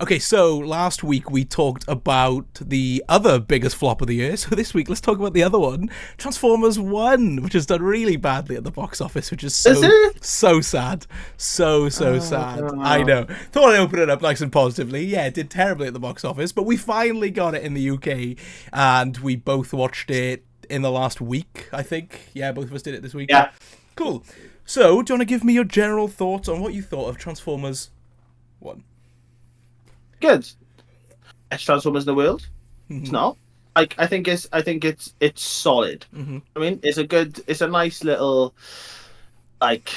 Okay, so last week we talked about the other biggest flop of the year. So this week, let's talk about the other one, Transformers 1, which has done really badly at the box office, which is Is it? so sad. So sad. I know. Thought I'd open it up nice and positively. Yeah, it did terribly at the box office, but we finally got it in the UK, and we both watched it in the last week, I think. Yeah, both of us did it this week. Yeah. Cool. So, do you want to give me your general thoughts on what you thought of Transformers 1? Good. Best Transformers in the world. It's not. I think it's solid. I mean, it's a nice little like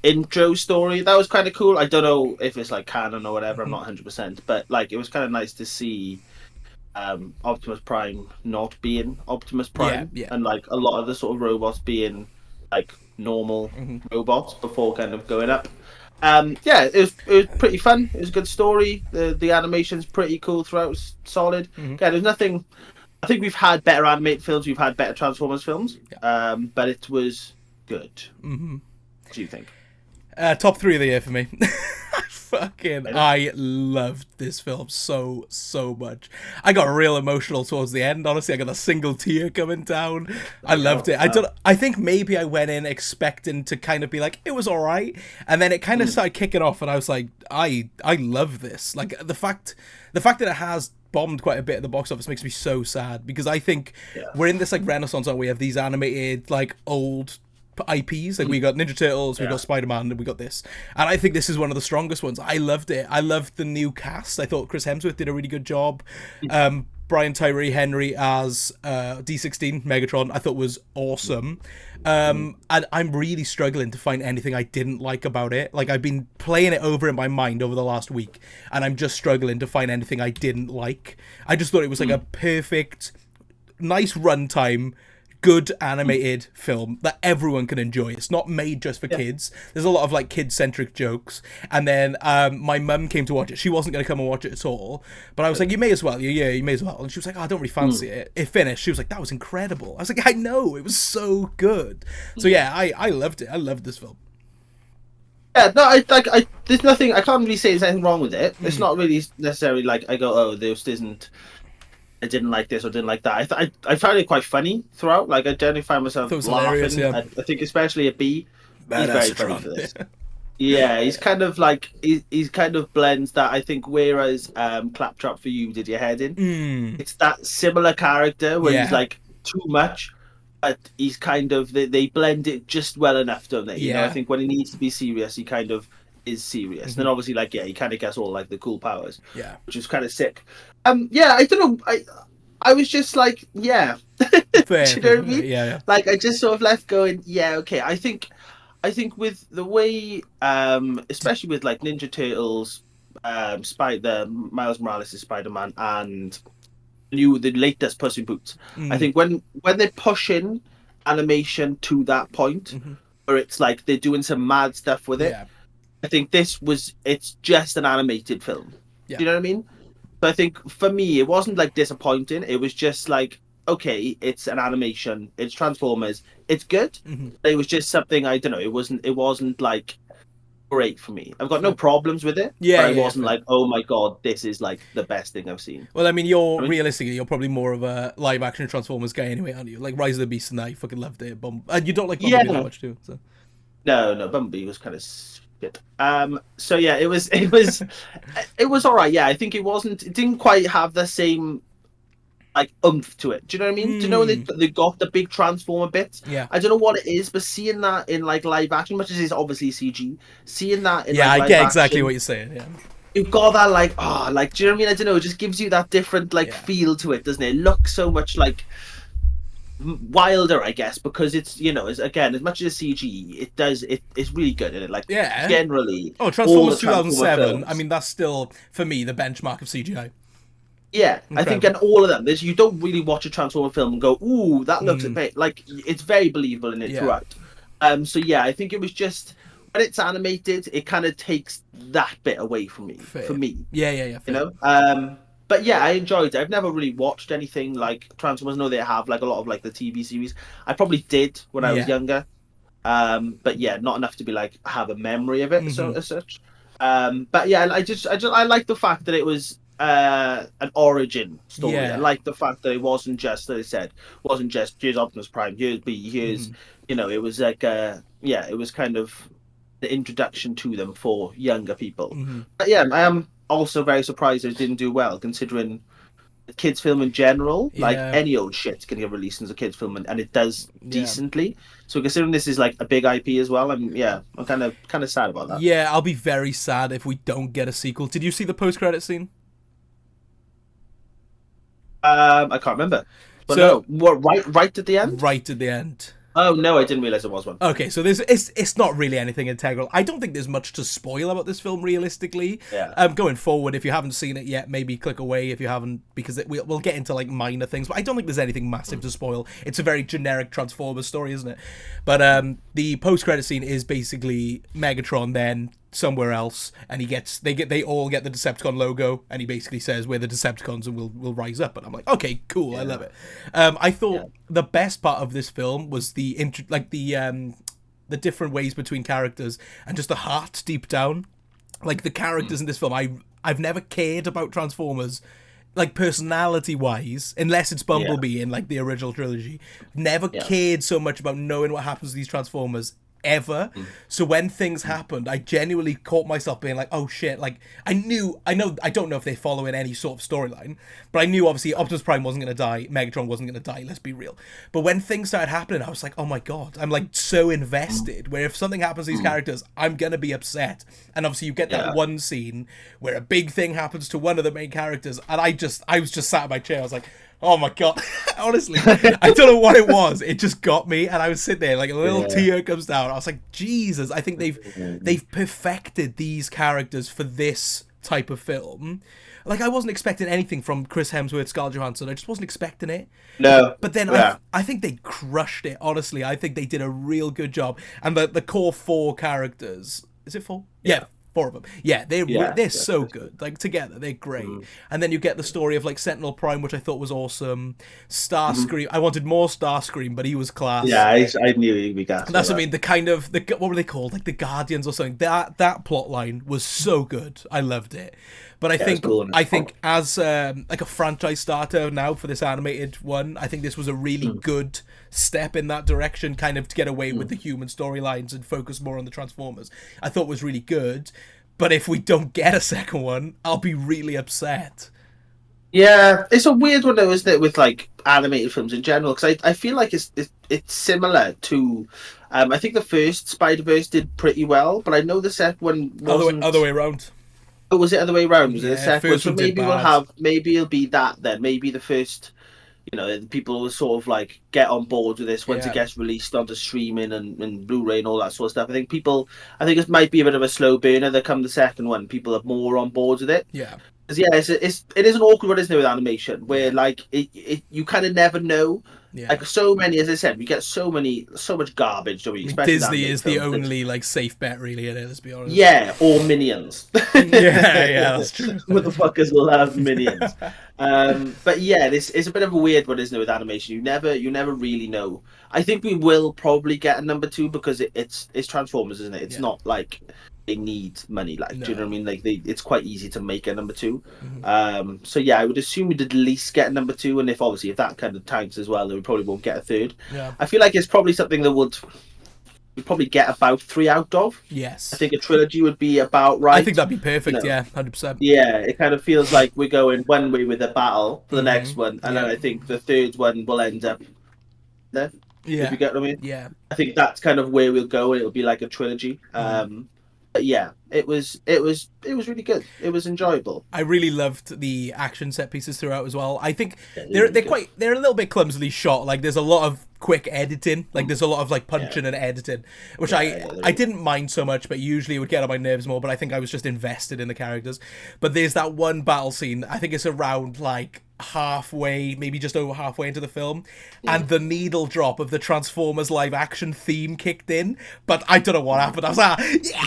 intro story. That was kind of cool. I don't know if it's like canon or whatever. I'm not 100%, but like it was kind of nice to see Optimus Prime not being Optimus Prime, and like a lot of the sort of robots being like normal robots before kind of going up. Yeah, it was pretty fun. It was a good story. The animation's pretty cool throughout. It was solid. Yeah, there's nothing. I think we've had better animated films. We've had better Transformers films. But it was good. What do you think? Top 3 of the year for me. I loved this film so much. I got real emotional towards the end. Honestly, I got a single tear coming down. I loved it. I think maybe I went in expecting to kind of be like, it was all right, and then it kind of started kicking off, and I was like, I love this. Like the fact that it has bombed quite a bit at the box office makes me so sad, because I think we're in this like renaissance, aren't we, of these animated like old IPs. Like we got Ninja Turtles, we got Spider-Man, and we got this, and I think this is one of the strongest ones. I loved it. I loved the new cast. I thought Chris Hemsworth did a really good job. Brian Tyree Henry as D16 Megatron I thought was awesome. And I'm really struggling to find anything I didn't like about it. Like I've been playing it over in my mind over the last week, and I'm just struggling to find anything I didn't like. I just thought it was like a perfect, nice runtime, good animated film that everyone can enjoy. It's not made just for kids. There's a lot of like kid-centric jokes. And then my mum came to watch it. She wasn't going to come and watch it at all, but I was like, you may as well. Yeah, you may as well. And she was like, oh, I don't really fancy it. It finished. She was like, that was incredible. I was like, I know, it was so good. So yeah, I loved it. I loved this film. Yeah, no, I there's nothing. I can't really say there's anything wrong with it. It's not really necessarily like I go, oh, this isn't. I didn't like this or didn't like that. I found it quite funny throughout. Like I generally find myself laughing. Yeah. I think especially at B, he's very funny for this. Yeah, he's kind of like he's kind of blends that. I think whereas Claptrap for You did your head in, it's that similar character where he's like too much, but he's kind of they blend it just well enough, don't they? You know, I think when he needs to be serious, he kind of is serious. And then obviously like he kind of gets all like the cool powers, which is kind of sick. Yeah, I don't know. I was just like, yeah. Fair, do you know what I mean? Yeah. Like I just sort of left going, yeah, okay. I think with the way, especially with like Ninja Turtles, the Miles Morales' Spider-Man, and the latest Puss in Boots. I think when they're pushing animation to that point, where it's like they're doing some mad stuff with it. I think it's just an animated film. Do you know what I mean? So I think for me, it wasn't like disappointing. It was just like, okay, it's an animation. It's Transformers. It's good. It was just something, I don't know. It wasn't like great for me. I've got no problems with it. Yeah, but I wasn't like, oh my god, this is like the best thing I've seen. Well, I mean, realistically, you're probably more of a live action Transformers guy anyway, aren't you? Like Rise of the Beast and that, you fucking loved it. And you don't like Bumblebee that much too. So. No, Bumblebee was kind of shit. So yeah, it was all right. Yeah, I think it didn't quite have the same like oomph to it. Do you know what I mean? Do you know when they got the big Transformer bits? Yeah. I don't know what it is, but seeing that in like live action, much as it's obviously CG, seeing that in I live get exactly action, what you're saying. Yeah. You've got that like do you know what I mean? I don't know. It just gives you that different like feel to it, doesn't it? It looks so much like wilder, I guess, because it's again, as much as CG, it's really good in it. Like generally, Transformers 2007. I mean, that's still for me the benchmark of CGI. Yeah, incredible. I think in all of them, you don't really watch a Transformer film and go, "Ooh, that looks like it's very believable in it throughout." So yeah, I think it was just when it's animated, it kind of takes that bit away from me. Fair. For me, yeah. You know, but yeah, I enjoyed it. I've never really watched anything like Transformers. I know they have like a lot of like the TV series. I probably did when I was younger, but yeah, not enough to be like have a memory of it. So as such. But yeah, I like the fact that it was an origin story. I Yeah. like the fact that it wasn't just, as I said, wasn't just here's Optimus Prime, here's B, here's Mhm. it was like yeah, it was kind of the introduction to them for younger people. Mhm. But yeah, I am also very surprised it didn't do well, considering the kids film in general, like Yeah. any old shit can get released as a kids film, and it does Yeah. decently. So considering this is like a big IP as well, I'm kind of sad about that. Yeah, I'll be very sad if we don't get a sequel. Did you see the post-credit scene? I can't remember, but So, no, what right at the end? right at the end. Oh no, I didn't realize there was one. Okay, so there's it's not really anything integral. I don't think there's much to spoil about this film realistically. Yeah, Going forward, if you haven't seen it yet, maybe click away if you haven't, because we'll get into like minor things. But I don't think there's anything massive to spoil. It's a very generic Transformers story, isn't it? But the post credit scene is basically Megatron then somewhere else, and they all get the Decepticon logo, and he basically says we're the Decepticons and we'll rise up. And I'm like, okay, cool, I love it. I thought the best part of this film was the different ways between characters and just the heart deep down. Like the characters in this film, I've never cared about Transformers like personality wise, unless it's Bumblebee in like the original trilogy. Never cared so much about knowing what happens to these Transformers ever. So when things happened, I genuinely caught myself being like, oh shit, like I don't know if they follow in any sort of storyline, but I knew obviously Optimus Prime wasn't going to die, Megatron wasn't going to die, let's be real. But when things started happening, I was like, oh my god, I'm like so invested, where if something happens to these characters, I'm going to be upset. And obviously you get that one scene where a big thing happens to one of the main characters, and I was just sat in my chair, I was like, oh my god. Honestly, I don't know what it was. It just got me, and I was sitting there like a little tear comes down. I was like, Jesus, I think they've perfected these characters for this type of film. Like I wasn't expecting anything from Chris Hemsworth, Scarlett Johansson. I just wasn't expecting it. No, But then I think they crushed it. Honestly, I think they did a real good job. And the core four characters, is it four? Yeah, four of them. Yeah, they're so good. Like together, they're great. And then you get the story of like Sentinel Prime, which I thought was awesome. Starscream. I wanted more Starscream, but he was class. Yeah, I knew he'd be gas. And that's what I mean. The kind of what were they called? Like the Guardians or something. That plot line was so good. I loved it. But I think as like a franchise starter now for this animated one, I think this was a really good step in that direction, kind of to get away with the human storylines and focus more on the Transformers. I thought was really good. But if we don't get a second one, I'll be really upset. Yeah, it's a weird one though, isn't it, with like animated films in general? Because I feel like it's similar to, I think the first Spider-Verse did pretty well, but I know the second one wasn't. Other way around. Oh, was it other way around? Was it the Yeah, second one? first So one did bad. maybe it'll be that then. Maybe the first, people will sort of like get on board with this once it Yeah. gets released onto streaming and Blu-ray and all that sort of stuff. I think it might be a bit of a slow burner. That come the second one, people are more on board with it. Yeah. 'Cause, yeah, it is an awkward one, isn't it, with animation, where like you kind of never know. Yeah. Like so many, as I said, we get so much garbage, don't we? Especially with Disney animated is the films. only like safe bet really in it, let's be honest. Yeah, or Minions. Yeah, that's true. Motherfuckers love Minions. But yeah, this is a bit of a weird one, isn't it, with animation? You never really know. I think we will probably get a number two because it's Transformers, isn't it? It's not like they need money. Like, do you know what I mean? Like, it's quite easy to make a number two. So yeah, I would assume we'd at least get a number two, and if that kind of tanks as well, then we probably won't get a third. Yeah. I feel like it's probably something that we'd probably get about 3 out of. Yes. I think a trilogy would be about right. I think that'd be perfect, yeah, 100%. Yeah, it kind of feels like we're going one way with the battle for the next one, and then I think the third one will end up there. Yeah. If you get what I mean? Yeah. I think that's kind of where we'll go, and it'll be like a trilogy. But yeah, it was really good. It was enjoyable. I really loved the action set pieces throughout as well. I think they're they're a little bit clumsily shot. Like there's a lot of quick editing. Like there's a lot of like punching and editing, which I didn't mind so much, but usually it would get on my nerves more. But I think I was just invested in the characters. But there's that one battle scene. I think it's around like halfway, maybe just over halfway into the film, and the needle drop of the Transformers live action theme kicked in. But I don't know what happened. I was like, yeah,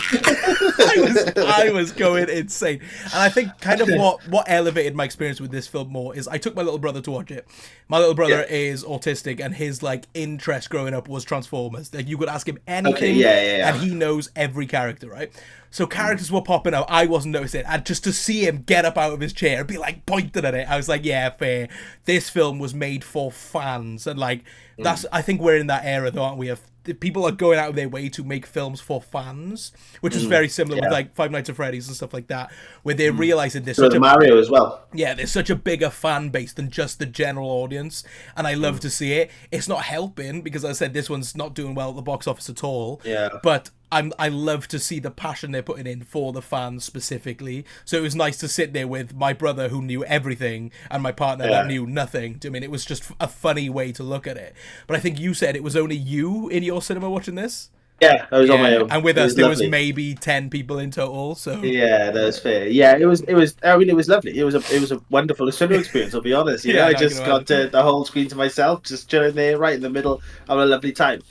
I was going insane. And I think kind of what elevated my experience with this film more is I took my little brother to watch it. My little brother is autistic, and his like interest growing up was Transformers. Like you could ask him anything, and he knows every character, right? So characters were popping out. I wasn't noticing, and just to see him get up out of his chair and be like pointing at it, I was like, yeah, fair. This film was made for fans, and like that's. I think we're in that era, though, aren't we? Of people are going out of their way to make films for fans, which is very similar with like Five Nights at Freddy's and stuff like that, where they're realizing there's such a Mario as well. Yeah, there's such a bigger fan base than just the general audience, and I love to see it. It's not helping because, as I said, this one's not doing well at the box office at all. Yeah, but I love to see the passion they're putting in for the fans specifically. So it was nice to sit there with my brother who knew everything and my partner that knew nothing. I mean, it was just a funny way to look at it. But I think you said it was only you in your cinema watching this? Yeah, I was on my own. And with us, there was maybe 10 people in total. So yeah, that's fair. Yeah, it was. I mean, it was lovely. It was a wonderful cinema experience. I'll be honest. You know, I just got the whole screen to myself, just chilling there, right in the middle, having a lovely time.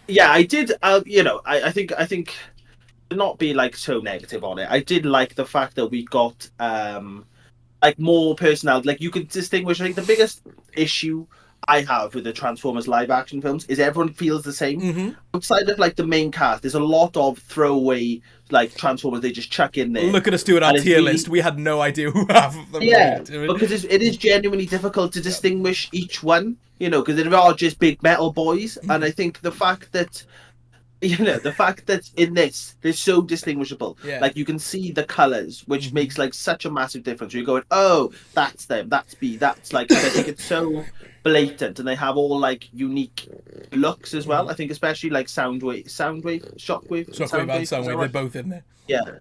Yeah, I did. You know, I think to not be like so negative on it. I did like the fact that we got like more personality. Like you could distinguish. I think the biggest issue I have with the Transformers live action films is everyone feels the same. Outside of like the main cast, there's a lot of throwaway like Transformers they just chuck in there. Look at us doing our tier list. We had no idea who half of them were. Because it is genuinely difficult to distinguish each one, you know, because they are just big metal boys. And I think the fact that in this they're so distinguishable. Like you can see the colors, which makes like such a massive difference. You're going, oh, that's them, that's B, that's like. I think it's so blatant, and they have all like unique looks as well. I think especially like Shockwave, Soundwave, they're both in there. Yeah.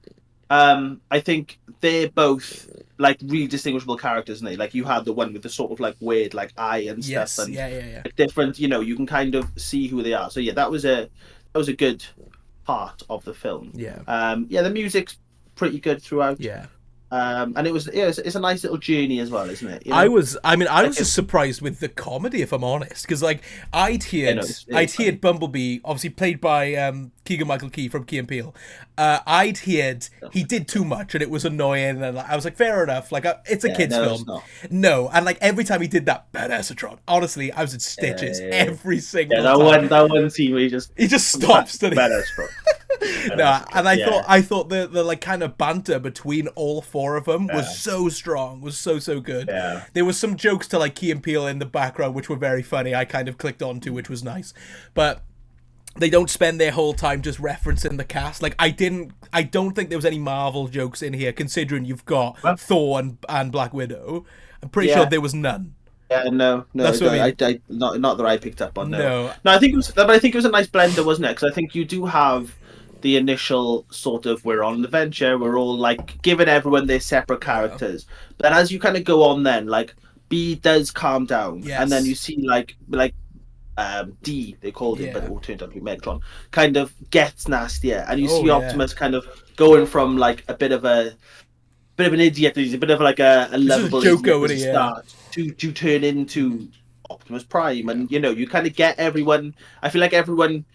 I think they're both like really distinguishable characters, and like you had the one with the sort of like weird like eye and stuff, and like, different. You know, you can kind of see who they are. So yeah, that was a good part of the film. Yeah. The music's pretty good throughout. Yeah. And it's a nice little journey as well, isn't it? You know? I was just surprised with the comedy, if I'm honest, because like I'd heard Bumblebee, obviously played by Keegan-Michael Key from Key and Peele. I'd heard he did too much and it was annoying, and I was like, fair enough, like it's a kids film. No, and like every time he did that, Badassatron, honestly, I was in stitches every single time. That one scene where he just stops. Badassatron. No, and I thought the like kind of banter between all four of them was so strong, was so good. Yeah. There was some jokes to like Key and Peele in the background which were very funny. I kind of clicked onto, which was nice, but they don't spend their whole time just referencing the cast. Like I don't think there was any Marvel jokes in here, considering you've got Thor and Black Widow. I'm pretty sure there was none. Yeah, no, that's what I mean. Not that I picked up on. No, I think it was a nice blender, wasn't it? Because I think you do have the initial sort of we're on an adventure, we're all like giving everyone their separate characters. But then as you kind of go on, then like B does calm down, and then you see like D, they called it, but it all turned out to be Megatron, kind of gets nastier, and you see Optimus kind of going from like a bit of an idiot, he's a bit of like a lovable Joko idiot start to turn into Optimus Prime, and you know, you kind of get everyone. I feel like everyone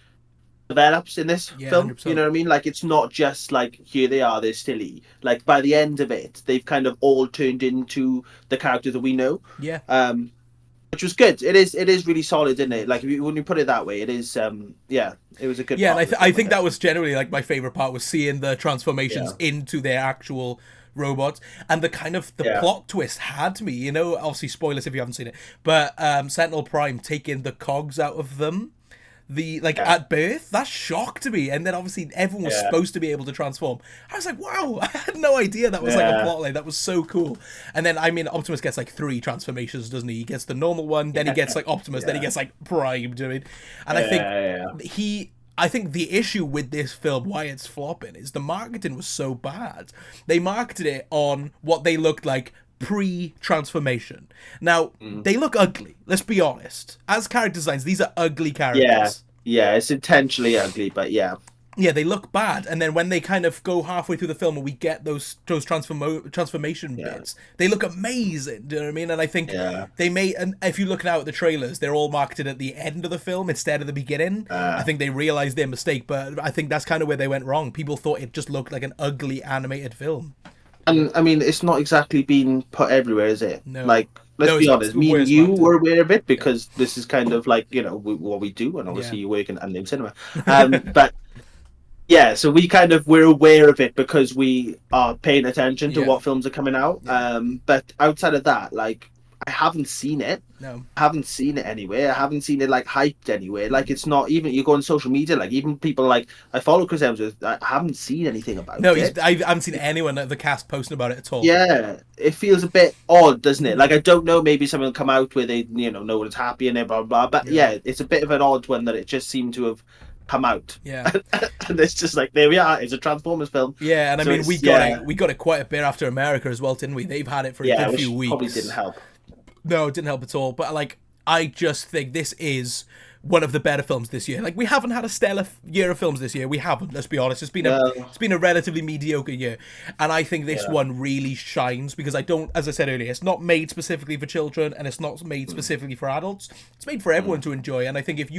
develops in this film. 100%. You know what I mean? Like it's not just like here they are, they're silly. Like by the end of it, they've kind of all turned into the characters that we know. Yeah. Which was good. It is really solid, isn't it? Like when you put it that way, it is. It was a good. Yeah, and I think that was generally like my favorite part was seeing the transformations into their actual robots, and the kind of the plot twist had me. You know, obviously spoilers if you haven't seen it, but Sentinel Prime taking the cogs out of them. At birth, that shocked me, and then obviously everyone was supposed to be able to transform. I was like, wow, I had no idea that was like a plot line. That was so cool. And then I mean, Optimus gets like 3 transformations, doesn't he? He gets the normal one, then he gets like Optimus, then he gets like Prime, doing. And I think the issue with this film, why it's flopping, is the marketing was so bad. They marketed it on what they looked like pre-transformation. Now, they look ugly, let's be honest. As character designs, these are ugly characters. Yeah, it's intentionally ugly, but yeah. Yeah, they look bad, and then when they kind of go halfway through the film and we get those transformation Yeah, bits, they look amazing. Do you know what I mean? And I think yeah. they made, and if you look now at the trailers, they're all marketed at the end of the film instead of the beginning. I think they realized their mistake, but I think that's kind of where they went wrong. People thought it just looked like an ugly animated film. And I mean, it's not exactly been put everywhere, is it? No, Like, let's no, be it's honest. the Me and worst you marketing. were aware of it Yeah, because this is kind of like what we do, and yeah, obviously you work in unnamed cinema. But yeah, so we kind of we're aware of it because we are paying attention to yeah, what films are coming out. yeah. But outside of that, like I haven't seen it. No, I haven't seen it anywhere. I haven't seen it like hyped anywhere. Like it's not even you go on social media. Like even people like I follow Chris Hemsworth. I haven't seen anything no, about he's. it. I haven't seen anyone at the cast posting about it at all. Yeah, it feels a bit odd, doesn't it? Like I don't know. Maybe something will come out where they no one's happy in it, blah blah. But Yeah, yeah, it's a bit of an odd one that it just seemed to have come out. yeah. And it's just like there we are. It's a Transformers film. Yeah, and I So mean it's we got it. We got it quite a bit after America as well, didn't we? They've had it for a yeah, good which few weeks. probably didn't help. No, it didn't help at all. But like, I just think this is one of the better films this year. Like, we haven't had a stellar year of films this year. We haven't. Let's be honest. No, It's been a relatively mediocre year, and I think this yeah, one really shines because I don't, as I said earlier, it's not made specifically for children and it's not made specifically for adults. It's made for everyone to enjoy, and I think if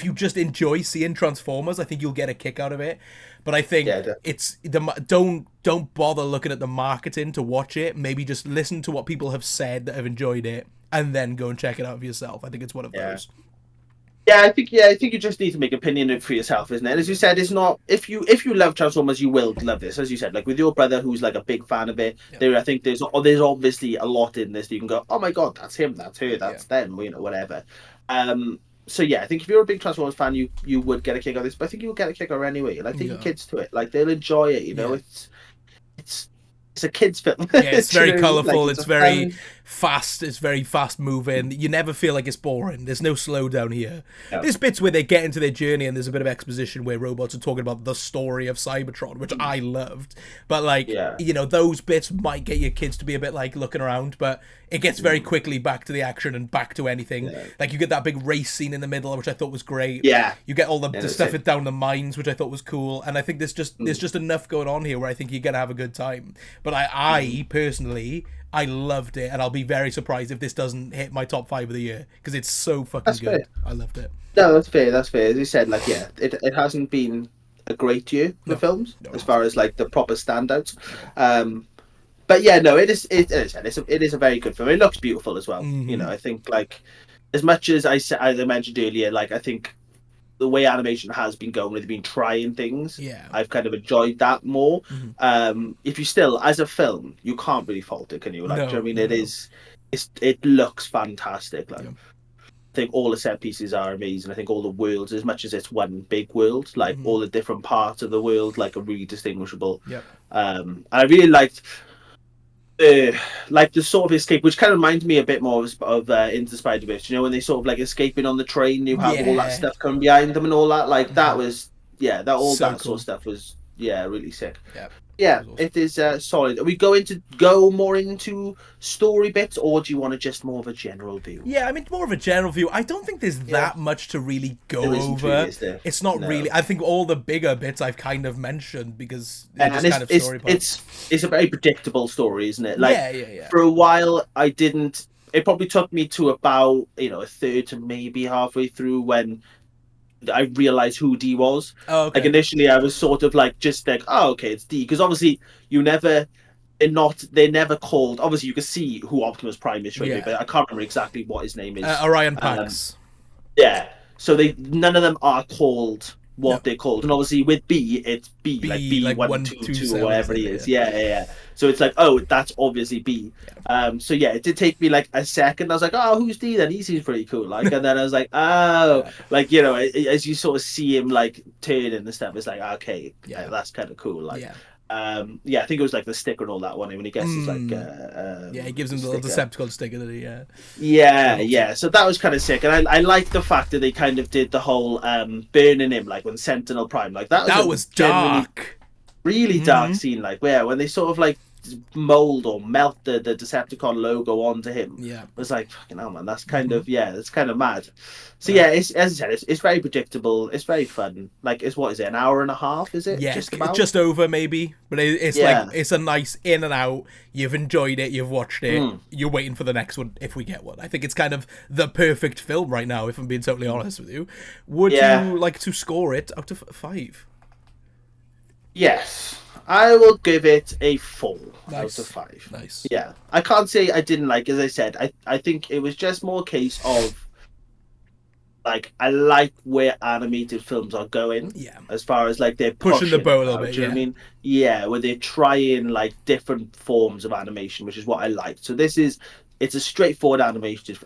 you just enjoy seeing Transformers, I think you'll get a kick out of it. But I think yeah, it's the don't bother looking at the marketing to watch it. Maybe just listen to what people have said that have enjoyed it, and then go and check it out for yourself. I think it's one of yeah. those. I think you just need to make opinion for yourself, isn't it? As you said, it's not if you love Transformers, you will love this. As you said, like with your brother who's like a big fan of it, Yeah. there I think there's obviously a lot in this that you can go, oh my god, that's him, that's her, Yeah. that's them, whatever. So yeah, I think if you're a big Transformers fan, you would get a kick out of this, but I think you'll get a kick out anyway. Like take your Yeah. kids to it, like they'll enjoy it. Yeah. It's it's a kids film. Yeah, it's very You know what I mean? colourful. Like, It's a very fun. fast. It's very fast moving. You never feel like it's boring. There's no slowdown here. Yeah. There's bits where they get into their journey and there's a bit of exposition where robots are talking about the story of Cybertron, which I loved. But like, Yeah. those bits might get your kids to be a bit like looking around, but it gets very quickly back to the action and back to anything. Yeah. Like you get that big race scene in the middle, which I thought was great. Yeah. You get all the that's stuff it. down the mines, which I thought was cool, and I think there's just enough going on here where I think you're gonna have a good time. But I personally, I loved it, and I'll be very surprised if this doesn't hit my top 5 of the year because it's so fucking That's good. fair. I loved it. No, that's fair. That's fair. As you said, like yeah, it hasn't been a great year for No. films No, as far as like the proper standouts. But yeah, no, it is a very good film. It looks beautiful as well. Mhm. I think like as much as as I mentioned earlier, like I think the way animation has been going, they've been trying things. Yeah. I've kind of enjoyed that more. Mhm. If you still, as a film, you can't really fault it, can you? Like, do you know what I mean? No, It no. is, it looks fantastic. Like, Yeah. I think all the set pieces are amazing. I think all the worlds, as much as it's one big world, like Mhm. all the different parts of the world, like are really distinguishable. Yep. And I really like the sort of escape, which kind of reminds me a bit more of Into Spider-Verse. When they sort of like escaping on the train, you have all that Yeah. stuff coming behind them and all that. Like that was, yeah, that all So that cool. sort of stuff was, yeah, really sick. Yeah. Yeah, That was awesome. it is solid. Are we going to go more into story bits, or do you want to just more of a general view? Yeah, I mean, more of a general view. I don't think there's that much to really go There isn't over. really, is there? It's not No. really. I think all the bigger bits I've kind of mentioned because they're And just it's kind of story parts. it's a very predictable story, isn't it? Like Yeah. for a while, I didn't. It probably took me to about a third to maybe halfway through when I realized who D was. Oh, okay. Like initially, I was sort of like just like, oh, okay, it's D, because obviously they're never called. Obviously, you can see who Optimus Prime is straight away, Yeah. but I can't remember exactly what his name is. Orion Pax. Yeah, so none of them are called what No. they're called, and obviously with B, it's B, like B, like 122 or 127, whatever it yeah. is. Yeah. So it's like, oh, that's obviously B. So yeah, it did take me like a second. I was like, oh, who's D then? He seems pretty cool. Like, and then I was like, oh, like as you sort of see him like turning and stuff, it's like, okay, Yeah. that's kind of cool. Like, Yeah. I think it was like the sticker and all that one when he gets his like, Yeah, he gives him the little sticker. Decepticon sticker, that he? Yeah. Yeah. So that was kind of sick, and I like the fact that they kind of did the whole burning him, like when Sentinel Prime, like that That a was genuinely dark. really dark scene, like when they sort of like mold or melt the Decepticon logo onto him. Yeah. It was like, fucking hell, man, that's kind of that's kind of mad. So Yeah. it's, as I said, it's very predictable. It's very fun. Like, it's, what is it, an hour and a half? Is it Yeah, just it's about? just over maybe, but it's like, Yeah. it's a nice in and out. You've enjoyed it, you've watched it, Mm. you're waiting for the next one if we get one. I think it's kind of the perfect film right now, if I'm being totally honest with you. Would Yeah. you like to score it out of 5? Yes, I will give it a 4 Nice. out of 5. Nice. Yeah, I can't say I didn't like. As I said, I think it was just more a case of, like, I like where animated films are going. Yeah. As far as, like, they're Pushing the pushing boat a it little now, bit, do you know what I yeah. mean? Yeah, where they're trying, like, different forms of animation, which is what I like. So it's a straightforward animated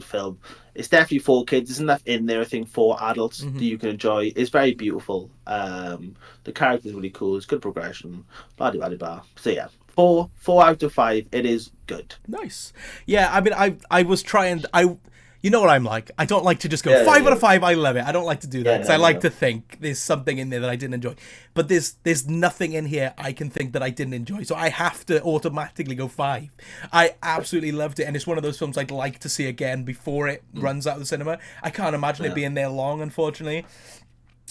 film. It's definitely for kids. There's enough in there, I think, for adults that you can enjoy. It's very beautiful. The character's really cool. It's good progression. Blah blah blah blah. So yeah, 4 out of 5. It is good. Nice. Yeah, I mean, I was trying. You know what I'm like. I don't like to just go Yeah, 5 yeah. out of 5. I love it. I don't like to do that Yeah, because no, I like no. to think there's something in there that I didn't enjoy. But there's nothing in here I can think that I didn't enjoy. So I have to automatically go 5. I absolutely loved it, and it's one of those films I'd like to see again before it runs out of the cinema. I can't imagine it Yeah. being there long, unfortunately.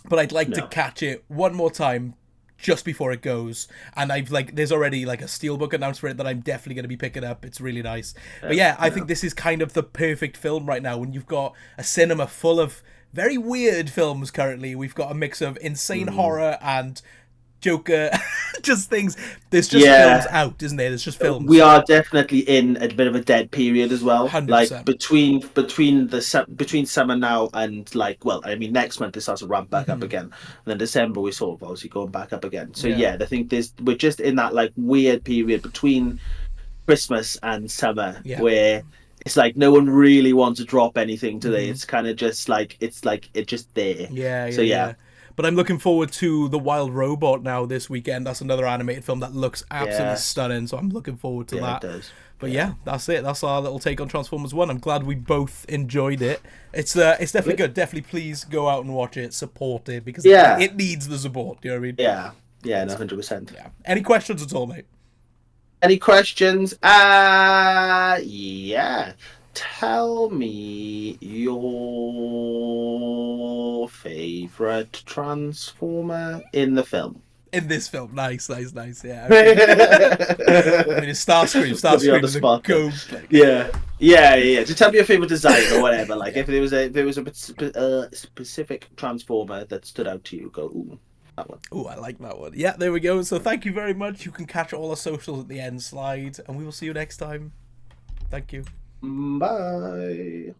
But I'd like to No. catch it one more time just before it goes, and there's already like a steelbook announced for it that I'm definitely going to be picking up. It's really nice. But yeah, I think this is kind of the perfect film right now when you've got a cinema full of very weird films currently. We've got a mix of insane horror and Joker, just things. There's just Yeah. films out, isn't there? There's just films. We are definitely in a bit of a dead period as well. 100%. Like, between summer now and, like, well, I mean, next month it starts to ramp back up again, and then December we sort of obviously going back up again. So Yeah. I think we're just in that, like, weird period between Christmas and summer, Yeah. where it's like no one really wants to drop anything today. It's kind of just like it's just there. Yeah. So yeah. But I'm looking forward to The Wild Robot now this weekend. That's another animated film that looks absolutely Yeah. stunning, so I'm looking forward to Yeah, that. it does. But yeah, that's it. That's our little take on Transformers 1. I'm glad we both enjoyed it. It's definitely good. Definitely please go out and watch it, support it, because Yeah. it needs the support, do you know what I mean? Yeah, no, 100%. Yeah. Any questions at all, mate? Any questions? Yeah. Tell me your favorite Transformer in the film. In this film. Nice, yeah. Okay. I mean, it's Starscream. Put me on Starscream the is a spot there. go. Yeah. Just tell me your favorite design or whatever. Like, if there was a specific Transformer that stood out to you, go, ooh, that one. Oh, I like that one. Yeah, there we go. So thank you very much. You can catch all our socials at the end slide, and we will see you next time. Thank you. Bye.